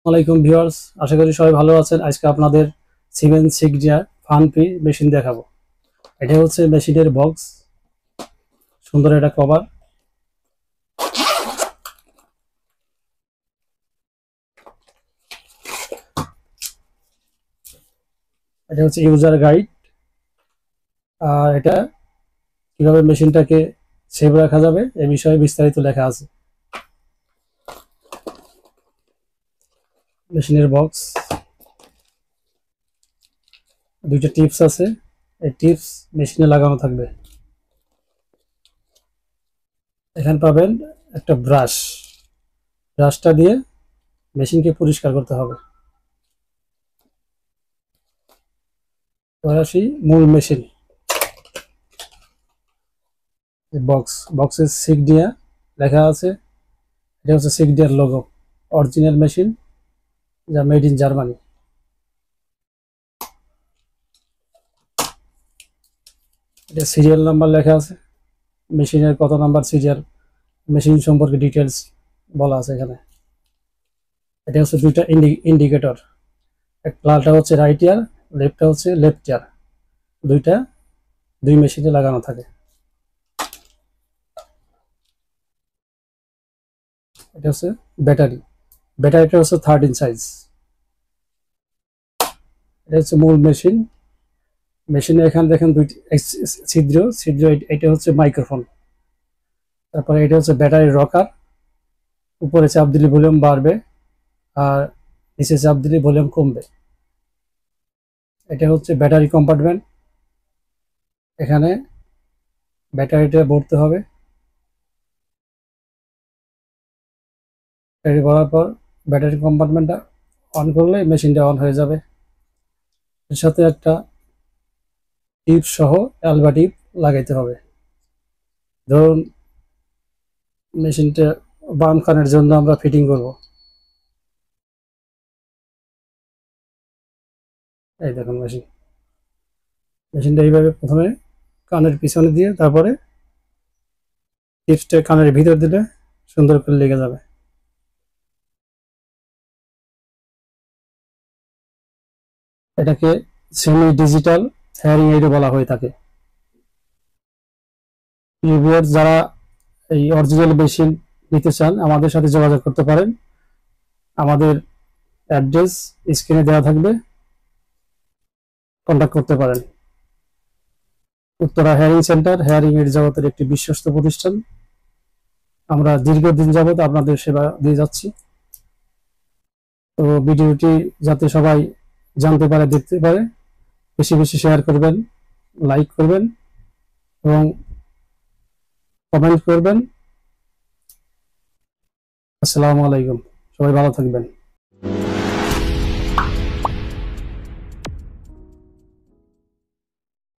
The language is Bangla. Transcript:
ওয়ালাইকুম ভিউয়ার্স, আশা করি সবাই ভালো আছেন। আজকে আপনাদের সিমেন্স সিগনিয়া ফান পি মেশিন দেখাবো। এটা হচ্ছে মেশিনের বক্স, সুন্দর একটা কভার। এটা হচ্ছে ইউজার গাইড, আর এটা কিভাবে মেশিনটাকে সেভ রাখা যাবে এ বিষয়ে বিস্তারিত লেখা আছে। মেশিনের বক্স, দুইটা টিপস আছে। এই টিপস মেশিনে লাগানো থাকবে। এখানে পাবেন একটা ব্রাশ, ব্রাশটা দিয়ে মেশিনকে পরিষ্কার করতে হবে। এবার আসি মূল মেশিন। বক্সের সিগনিয়া লেখা আছে। এটা হচ্ছে সিগনিয়ার লোগো, অরিজিনাল মেশিন, যা মেড ইন জার্মানি। এটা সিরিয়াল নাম্বার লেখা আছে, মেশিনের কত নাম্বার সিরিয়াল, মেশিন সম্পর্কে ডিটেলস বলা আছে এখানে। এটা হচ্ছে দুইটা ইন্ডিকেটর, লালটা হচ্ছে রাইট ইয়ার, লেফটটা হচ্ছে লেফট ইয়ার। দুইটা দুই মেশিনে লাগানো থাকে। এটা হচ্ছে ব্যাটারি, ব্যাটারিটা হচ্ছে 13 সাইজ। এটা হচ্ছে মূল মেশিন। মেশিনে এখানে দেখেন দুইটি ছিদ্র ছিদ্র, এটা হচ্ছে মাইক্রোফোন। তারপরে এটা হচ্ছে ব্যাটারি রকার, উপরে চাপ দিলে ভলিউম বাড়বে আর নিচে চাপ দিলে ভলিউম কমবে। এটা হচ্ছে ব্যাটারি কম্পার্টমেন্ট, এখানে ব্যাটারিটা ভরতে হবে। ব্যাটারি ভরার পর ব্যাটারি কম্পার্টমেন্টটা অন করলে মেশিনটা অন হয়ে যাবে। এর সাথে একটা টিপ সহ অ্যালবা টিপ লাগাইতে হবে। ধরুন মেশিনটা বাম কানের জন্য আমরা ফিটিং করব। এই দেখুন মেশিনটা এইভাবে প্রথমে কানের পিছনে দিয়ে তারপরে টিপসটা কানের ভিতর দিলে সুন্দর করে লেগে যাবে। এটাকে সেমি ডিজিটাল হেয়ারিং এইডও বলা হয়ে থাকে। রিভিউয়ার যারা এই অরিজিনাল মেশিন নিতে চান আমাদের সাথে যোগাযোগ করতে পারেন। আমাদের অ্যাড্রেস স্ক্রিনে দেওয়া থাকবে, কন্ট্যাক্ট করতে পারেন। উত্তরা হেয়ারিং সেন্টার হেয়ারিং এর জগতের একটি বিশ্বস্ত প্রতিষ্ঠান। আমরা দীর্ঘদিন যাবত আপনাদের সেবা দিয়ে যাচ্ছি। তো ভিডিওটি যাতে সবাই জানতে পারে, দেখতে পারে, বেশি বেশি শেয়ার করবেন, লাইক করবেন এবং কমেন্ট করবেন। আসসালামু আলাইকুম, সবাই ভালো থাকবেন।